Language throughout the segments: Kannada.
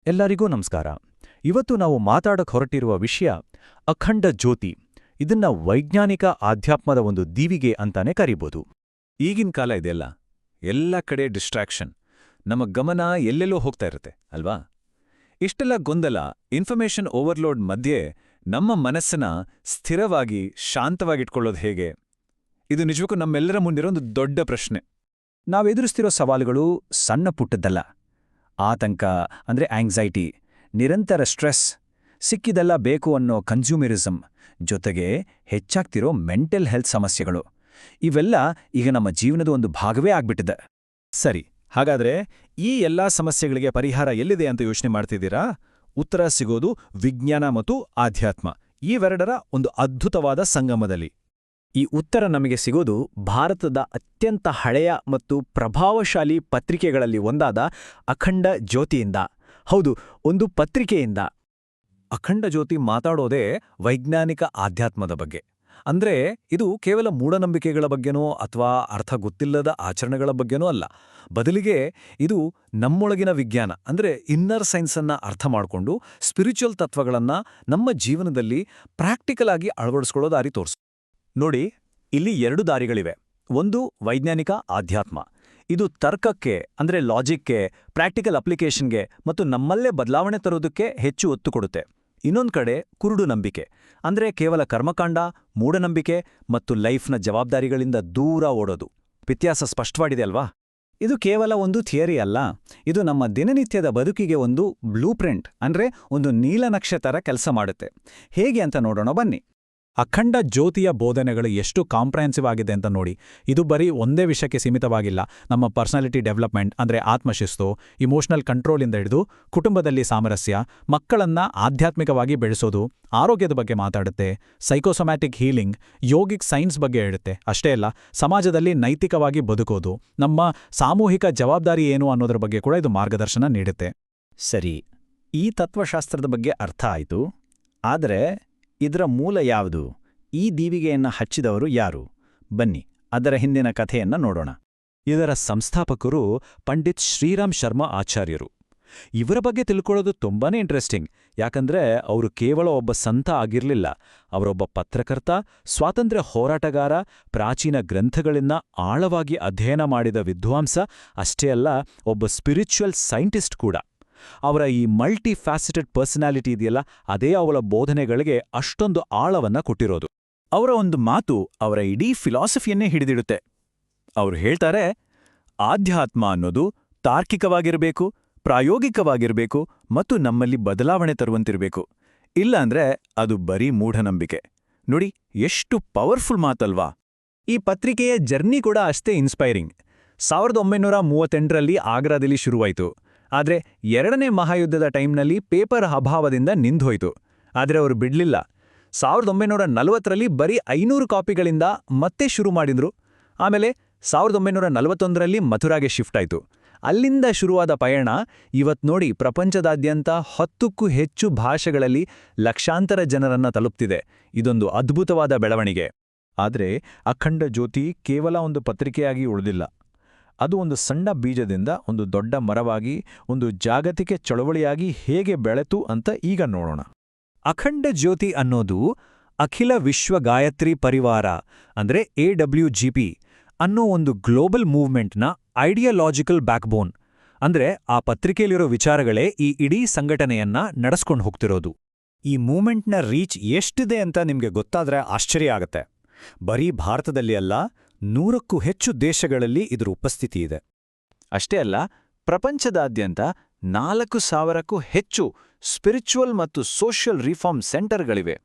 ಎಲ್ಲರಿಗೂ ನಮಸ್ಕಾರ. ಇವತ್ತು ನಾವು ಮಾತಾಡಕ್ ಹೊರಟಿರುವ ವಿಷಯ ಅಖಂಡ ಜ್ಯೋತಿ. ಇದನ್ನ ವೈಜ್ಞಾನಿಕ ಆಧ್ಯಾತ್ಮದ ಒಂದು ದೀವಿಗೆ ಅಂತಾನೆ ಕರೀಬೋದು. ಈಗಿನ ಕಾಲ ಇದೆಲ್ಲ ಎಲ್ಲ ಕಡೆ ಡಿಸ್ಟ್ರಾಕ್ಷನ್, ನಮ್ಮ ಗಮನ ಎಲ್ಲೆಲ್ಲೋ ಹೋಗ್ತಾ ಇರುತ್ತೆ ಅಲ್ವಾ? ಇಷ್ಟೆಲ್ಲ ಗೊಂದಲ, ಇನ್ಫಾರ್ಮೇಷನ್ ಓವರ್ಲೋಡ್ ಮಧ್ಯೆ ನಮ್ಮ ಮನಸ್ಸನ್ನ ಸ್ಥಿರವಾಗಿ ಶಾಂತವಾಗಿಟ್ಕೊಳ್ಳೋದು ಹೇಗೆ? ಇದು ನಿಜಕ್ಕೂ ನಮ್ಮೆಲ್ಲರ ಮುಂದಿರೋ ಒಂದು ದೊಡ್ಡ ಪ್ರಶ್ನೆ. ನಾವೆದುರಿಸ್ತಿರೋ ಸವಾಲುಗಳು ಸಣ್ಣ ಪುಟ್ಟದ್ದಲ್ಲ. ಆತಂಕ ಅಂದ್ರೆ ಆಂಗ್ಸೈಟಿ, ನಿರಂತರ ಸ್ಟ್ರೆಸ್, ಸಿಕ್ಕಿದೆಲ್ಲ ಬೇಕು ಅನ್ನೋ ಕನ್ಸ್ಯೂಮರಿಸಂ, ಜೊತೆಗೆ ಹೆಚ್ಚಾಗ್ತಿರೋ ಮೆಂಟಲ್ ಹೆಲ್ತ್ ಸಮಸ್ಯೆಗಳು, ಇವೆಲ್ಲ ಈಗ ನಮ್ಮ ಜೀವನದ ಒಂದು ಭಾಗವೇ ಆಗ್ಬಿಟ್ಟಿದೆ. ಸರಿ, ಹಾಗಾದ್ರೆ ಈ ಎಲ್ಲಾ ಸಮಸ್ಯೆಗಳಿಗೆ ಪರಿಹಾರ ಎಲ್ಲಿದೆ ಅಂತ ಯೋಚನೆ ಮಾಡ್ತಿದ್ದೀರಾ? ಉತ್ತರ ಸಿಗೋದು ವಿಜ್ಞಾನ ಮತ್ತು ಆಧ್ಯಾತ್ಮ, ಇವೆರಡರ ಒಂದು ಅದ್ಭುತವಾದ ಸಂಗಮದಲ್ಲಿ. ಈ ಉತ್ತರ ನಮಗೆ ಸಿಗೋದು ಭಾರತದ ಅತ್ಯಂತ ಹಳೆಯ ಮತ್ತು ಪ್ರಭಾವಶಾಲಿ ಪತ್ರಿಕೆಗಳಲ್ಲಿ ಒಂದಾದ ಅಖಂಡ ಜ್ಯೋತಿಯಿಂದ. ಹೌದು, ಒಂದು ಪತ್ರಿಕೆಯಿಂದ. ಅಖಂಡ ಜ್ಯೋತಿ ಮಾತಾಡೋದೇ ವೈಜ್ಞಾನಿಕ ಆಧ್ಯಾತ್ಮದ ಬಗ್ಗೆ. ಅಂದ್ರೆ ಇದು ಕೇವಲ ಮೂಢನಂಬಿಕೆಗಳ ಬಗ್ಗೆನೋ ಅಥವಾ ಅರ್ಥ ಗೊತ್ತಿಲ್ಲದ ಆಚರಣೆಗಳ ಬಗ್ಗೆನೋ ಅಲ್ಲ. ಬದಲಿಗೆ ಇದು ನಮ್ಮೊಳಗಿನ ವಿಜ್ಞಾನ ಅಂದ್ರೆ ಇನ್ನರ್ ಸೈನ್ಸನ್ನ ಅರ್ಥ ಮಾಡಿಕೊಂಡು ಸ್ಪಿರಿಚುವಲ್ ತತ್ವಗಳನ್ನ ನಮ್ಮ ಜೀವನದಲ್ಲಿ ಪ್ರಾಕ್ಟಿಕಲ್ ಆಗಿ ಅಳವಡಿಸ್ಕೊಳ್ಳೋ ದಾರಿ ತೋರಿಸು. ನೋಡಿ, ಇಲ್ಲಿ ಎರಡು ದಾರಿಗಳಿವೆ. ಒಂದು ವೈಜ್ಞಾನಿಕ ಆಧ್ಯಾತ್ಮ. ಇದು ತರ್ಕಕ್ಕೆ ಅಂದ್ರೆ ಲಾಜಿಕ್ಗೆ, ಪ್ರಾಕ್ಟಿಕಲ್ ಅಪ್ಲಿಕೇಶನ್ಗೆ ಮತ್ತು ನಮ್ಮಲ್ಲೇ ಬದಲಾವಣೆ ತರೋದಕ್ಕೆ ಹೆಚ್ಚು ಒತ್ತು ಕೊಡುತ್ತೆ. ಇನ್ನೊಂದು ಕಡೆ ಕುರುಡು ನಂಬಿಕೆ, ಅಂದ್ರೆ ಕೇವಲ ಕರ್ಮಕಾಂಡ, ಮೂಢನಂಬಿಕೆ ಮತ್ತು ಲೈಫ್ನ ಜವಾಬ್ದಾರಿಗಳಿಂದ ದೂರ ಓಡೋದು. ವ್ಯತ್ಯಾಸ ಸ್ಪಷ್ಟವಾಗಿದೆ ಅಲ್ವಾ? ಇದು ಕೇವಲ ಒಂದು ಥಿಯರಿ ಅಲ್ಲ, ಇದು ನಮ್ಮ ದಿನನಿತ್ಯದ ಬದುಕಿಗೆ ಒಂದು ಬ್ಲೂಪ್ರಿಂಟ್ ಅಂದ್ರೆ ಒಂದು ನೀಲನಕ್ಷೆ ಥರ ಕೆಲಸ ಮಾಡುತ್ತೆ. ಹೇಗೆ ಅಂತ ನೋಡೋಣ ಬನ್ನಿ. ಅಖಂಡ ಜ್ಯೋತಿಯ ಬೋಧನೆಗಳು ಎಷ್ಟು ಕಾಂಪ್ರಹೆನ್ಸಿವ್ ಆಗಿದೆ ಅಂತ ನೋಡಿ. ಇದು ಬರೀ ಒಂದೇ ವಿಷಯಕ್ಕೆ ಸೀಮಿತವಾಗಿಲ್ಲ. ನಮ್ಮ ಪರ್ಸನಾಲಿಟಿ ಡೆವಲಪ್ಮೆಂಟ್ ಅಂದ್ರೆ ಆತ್ಮಶಿಸ್ತು, ಇಮೋಷನಲ್ ಕಂಟ್ರೋಲಿಂದ ಹಿಡಿದು ಕುಟುಂಬದಲ್ಲಿ ಸಾಮರಸ್ಯ, ಮಕ್ಕಳನ್ನ ಆಧ್ಯಾತ್ಮಿಕವಾಗಿ ಬೆಳೆಸೋದು, ಆರೋಗ್ಯದ ಬಗ್ಗೆ ಮಾತಾಡುತ್ತೆ, ಸೈಕೋಸೊಮ್ಯಾಟಿಕ್ ಹೀಲಿಂಗ್, ಯೋಗಿಕ್ ಸೈನ್ಸ್ ಬಗ್ಗೆ ಹೇಳುತ್ತೆ. ಅಷ್ಟೇ ಅಲ್ಲ, ಸಮಾಜದಲ್ಲಿ ನೈತಿಕವಾಗಿ ಬದುಕೋದು, ನಮ್ಮ ಸಾಮೂಹಿಕ ಜವಾಬ್ದಾರಿ ಏನು ಅನ್ನೋದ್ರ ಬಗ್ಗೆ ಕೂಡ ಇದು ಮಾರ್ಗದರ್ಶನ ನೀಡುತ್ತೆ. ಸರಿ, ಈ ತತ್ವಶಾಸ್ತ್ರದ ಬಗ್ಗೆ ಅರ್ಥ ಆಯ್ತು. ಆದರೆ ಇದರ ಮೂಲ ಯಾವುದು? ಈ ದೀವಿಗೆಯನ್ನ ಹಚ್ಚಿದವರು ಯಾರು? ಬನ್ನಿ ಅದರ ಹಿಂದಿನ ಕಥೆಯನ್ನ ನೋಡೋಣ. ಇದರ ಸಂಸ್ಥಾಪಕರು ಪಂಡಿತ್ ಶ್ರೀರಾಮ್ ಶರ್ಮಾ ಆಚಾರ್ಯರು. ಇವರ ಬಗ್ಗೆ ತಿಳ್ಕೊಳ್ಳೋದು ತುಂಬಾನೇ ಇಂಟ್ರೆಸ್ಟಿಂಗ್. ಯಾಕಂದ್ರೆ ಅವರು ಕೇವಲ ಒಬ್ಬ ಸಂತ ಆಗಿರ್ಲಿಲ್ಲ. ಅವರೊಬ್ಬ ಪತ್ರಕರ್ತ, ಸ್ವಾತಂತ್ರ್ಯ ಹೋರಾಟಗಾರ, ಪ್ರಾಚೀನ ಗ್ರಂಥಗಳನ್ನ ಆಳವಾಗಿ ಅಧ್ಯಯನ ಮಾಡಿದ ವಿದ್ವಾಂಸ, ಅಷ್ಟೇ ಅಲ್ಲ ಒಬ್ಬ ಸ್ಪಿರಿಚುವಲ್ ಸೈಂಟಿಸ್ಟ್ ಕೂಡ. ಅವರ ಈ ಮಲ್ಟಿ ಫ್ಯಾಸೆಟೆಡ್ ಪರ್ಸನಾಲಿಟಿ ಇದೆಯಲ್ಲ, ಅದೇ ಅವಳ ಬೋಧನೆಗಳಿಗೆ ಅಷ್ಟೊಂದು ಆಳವನ್ನ ಕೊಟ್ಟಿರೋದು. ಅವರ ಒಂದು ಮಾತು ಅವರ ಇಡೀ ಫಿಲಾಸಫಿಯನ್ನೇ ಹಿಡಿದಿಡುತ್ತೆ. ಅವರು ಹೇಳ್ತಾರೆ, ಆಧ್ಯಾತ್ಮ ಅನ್ನೋದು ತಾರ್ಕಿಕವಾಗಿರಬೇಕು, ಪ್ರಾಯೋಗಿಕವಾಗಿರಬೇಕು ಮತ್ತು ನಮ್ಮಲ್ಲಿ ಬದಲಾವಣೆ ತರುವಂತಿರಬೇಕು. ಇಲ್ಲಾಂದ್ರೆ ಅದು ಬರೀ ಮೂಢನಂಬಿಕೆ. ನೋಡಿ, ಎಷ್ಟು ಪವರ್ಫುಲ್ ಮಾತಲ್ವಾ? ಈ ಪತ್ರಿಕೆಯ ಜರ್ನಿ ಕೂಡ ಅಷ್ಟೇ ಇನ್ಸ್ಪೈರಿಂಗ್. 1938ರಲ್ಲಿ ಆಗ್ರಾದಲ್ಲಿ ಶುರುವಾಯಿತು. ಆದ್ರೆ ಎರಡನೇ ಮಹಾಯುದ್ಧದ ಟೈಮ್ನಲ್ಲಿ ಪೇಪರ್ ಅಭಾವದಿಂದ ನಿಂದೋಯ್ತು. ಆದ್ರೆ ಅವರು ಬಿಡ್ಲಿಲ್ಲ. 1940ರಲ್ಲಿ ಬರೀ 500 ಕಾಪಿಗಳಿಂದ ಮತ್ತೆ ಶುರು ಮಾಡಿದ್ರು. ಆಮೇಲೆ 1941ರಲ್ಲಿ ಮಥುರಾಗೆ ಶಿಫ್ಟ್ ಆಯ್ತು. ಅಲ್ಲಿಂದ ಶುರುವಾದ ಪಯಣ ಇವತ್ ನೋಡಿ ಪ್ರಪಂಚದಾದ್ಯಂತ 10ಕ್ಕೂ ಹೆಚ್ಚು ಭಾಷೆಗಳಲ್ಲಿ ಲಕ್ಷಾಂತರ ಜನರನ್ನ ತಲುಪ್ತಿದೆ. ಇದೊಂದು ಅದ್ಭುತವಾದ ಬೆಳವಣಿಗೆ. ಆದ್ರೆ ಅಖಂಡ ಜ್ಯೋತಿ ಕೇವಲ ಒಂದು ಪತ್ರಿಕೆಯಾಗಿ ಉಳಿದಿಲ್ಲ. ಅದು ಒಂದು ಸಣ್ಣ ಬೀಜದಿಂದ ಒಂದು ದೊಡ್ಡ ಮರವಾಗಿ, ಒಂದು ಜಾಗತಿಕ ಚಳವಳಿಯಾಗಿ ಹೇಗೆ ಬೆಳೆತು ಅಂತ ಈಗ ನೋಡೋಣ. ಅಖಂಡ ಜ್ಯೋತಿ ಅನ್ನೋದು ಅಖಿಲ ವಿಶ್ವ ಗಾಯತ್ರಿ ಪರಿವಾರ ಅಂದ್ರೆ AWGP ಅನ್ನೋ ಒಂದು ಗ್ಲೋಬಲ್ ಮೂವ್ಮೆಂಟ್ನ ಐಡಿಯಾಲಾಜಿಕಲ್ ಬ್ಯಾಕ್ಬೋನ್. ಅಂದ್ರೆ ಆ ಪತ್ರಿಕೆಯಲ್ಲಿರೋ ವಿಚಾರಗಳೇ ಈ ಇಡೀ ಸಂಘಟನೆಯನ್ನ ನಡೆಸ್ಕೊಂಡು ಹೋಗ್ತಿರೋದು. ಈ ಮೂವ್ಮೆಂಟ್ನ ರೀಚ್ ಎಷ್ಟಿದೆ ಅಂತ ನಿಮ್ಗೆ ಗೊತ್ತಾದ್ರೆ ಆಶ್ಚರ್ಯ ಆಗತ್ತೆ. ಬರೀ ಭಾರತದಲ್ಲಿ ಅಲ್ಲ, 100ಕ್ಕೂ ಹೆಚ್ಚು ದೇಶಗಳಲ್ಲಿ ಇದರ ಉಪಸ್ಥಿತಿ ಇದೆ. ಅಷ್ಟೇ ಅಲ್ಲ, ಪ್ರಪಂಚದಾದ್ಯಂತ 4,000ಕ್ಕೂ ಹೆಚ್ಚು ಸ್ಪಿರಿಚುವಲ್ ಮತ್ತು ಸೋಷಿಯಲ್ ರಿಫಾರ್ಮ್ ಸೆಂಟರ್ಗಳಿವೆ.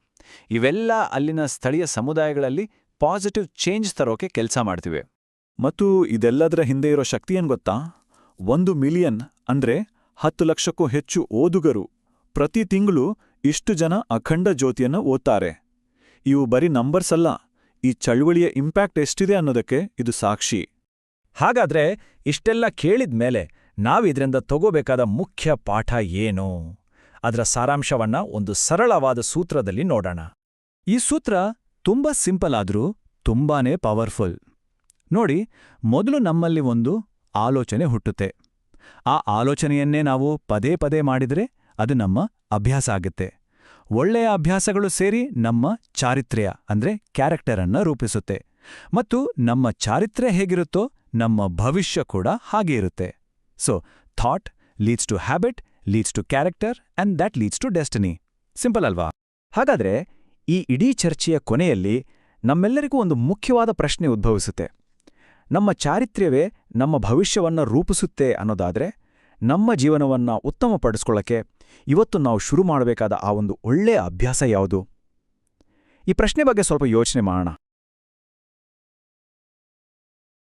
ಇವೆಲ್ಲ ಅಲ್ಲಿನ ಸ್ಥಳೀಯ ಸಮುದಾಯಗಳಲ್ಲಿ ಪಾಸಿಟಿವ್ ಚೇಂಜ್ ತರೋಕೆ ಕೆಲಸ ಮಾಡ್ತಿವೆ. ಮತ್ತು ಇದೆಲ್ಲದರ ಹಿಂದೆ ಇರೋ ಶಕ್ತಿ ಏನ್ ಗೊತ್ತಾ? 1 ಮಿಲಿಯನ್ ಅಂದ್ರೆ 10 ಲಕ್ಷಕ್ಕೂ ಹೆಚ್ಚು ಓದುಗರು ಪ್ರತಿ ತಿಂಗಳು ಇಷ್ಟು ಜನ ಅಖಂಡ ಜ್ಯೋತಿಯನ್ನು ಓದ್ತಾರೆ. ಇವು ಬರೀ ನಂಬರ್ಸ್ ಅಲ್ಲ, ಈ ಚಳುವಳಿಯ ಇಂಪ್ಯಾಕ್ಟ್ ಎಷ್ಟಿದೆ ಅನ್ನೋದಕ್ಕೆ ಇದು ಸಾಕ್ಷಿ. ಹಾಗಾದ್ರೆ ಇಷ್ಟೆಲ್ಲ ಕೇಳಿದ್ಮೇಲೆ ನಾವಿದ್ರಿಂದ ತಗೋಬೇಕಾದ ಮುಖ್ಯ ಪಾಠ ಏನು? ಅದರ ಸಾರಾಂಶವನ್ನ ಒಂದು ಸರಳವಾದ ಸೂತ್ರದಲ್ಲಿ ನೋಡೋಣ. ಈ ಸೂತ್ರ ತುಂಬಾ ಸಿಂಪಲ್ ಆದ್ರೂ ತುಂಬಾನೇ ಪವರ್ಫುಲ್. ನೋಡಿ, ಮೊದಲು ನಮ್ಮಲ್ಲಿ ಒಂದು ಆಲೋಚನೆ ಹುಟ್ಟುತ್ತೆ. ಆ ಆಲೋಚನೆಯನ್ನೇ ನಾವು ಪದೇ ಪದೇ ಮಾಡಿದರೆ ಅದು ನಮ್ಮ ಅಭ್ಯಾಸ ಆಗುತ್ತೆ. ಒಳ್ಳೆಯ ಅಭ್ಯಾಸಗಳು ಸೇರಿ ನಮ್ಮ ಚಾರಿತ್ರ್ಯ ಅಂದ್ರೆ ಕ್ಯಾರೆಕ್ಟರ್ ಅನ್ನ ರೂಪಿಸುತ್ತೆ. ಮತ್ತು ನಮ್ಮ ಚಾರಿತ್ರ್ಯ ಹೇಗಿರುತ್ತೋ ನಮ್ಮ ಭವಿಷ್ಯ ಕೂಡ ಹಾಗೆ ಇರುತ್ತೆ. So thought leads to habit, leads to character, and that leads to destiny. Simple ಅಲ್ವಾ? ಹಾಗಾದ್ರೆ ಈ ಇಡೀ ಚರ್ಚೆಯ ಕೊನೆಯಲ್ಲಿ ನಮ್ಮೆಲ್ಲರಿಗೂ ಒಂದು ಮುಖ್ಯವಾದ ಪ್ರಶ್ನೆ ಉದ್ಭವಿಸುತ್ತೆ. ನಮ್ಮ ಚಾರಿತ್ರ್ಯವೇ ನಮ್ಮ ಭವಿಷ್ಯವನ್ನ ರೂಪಿಸುತ್ತೆ ಅನ್ನೋದಾದ್ರೆ ನಮ್ಮ ಜೀವನವನ್ನ ಉತ್ತಮಪಡಿಸ್ಕೊಳ್ಳಕ್ಕೆ ಇವತ್ತು ನಾವು ಶುರು ಮಾಡಬೇಕಾದ ಆ ಒಂದು ಒಳ್ಳೆಯ ಅಭ್ಯಾಸ ಯಾವುದು? ಈ ಪ್ರಶ್ನೆ ಬಗ್ಗೆ ಸ್ವಲ್ಪ ಯೋಚನೆ ಮಾಡೋಣ.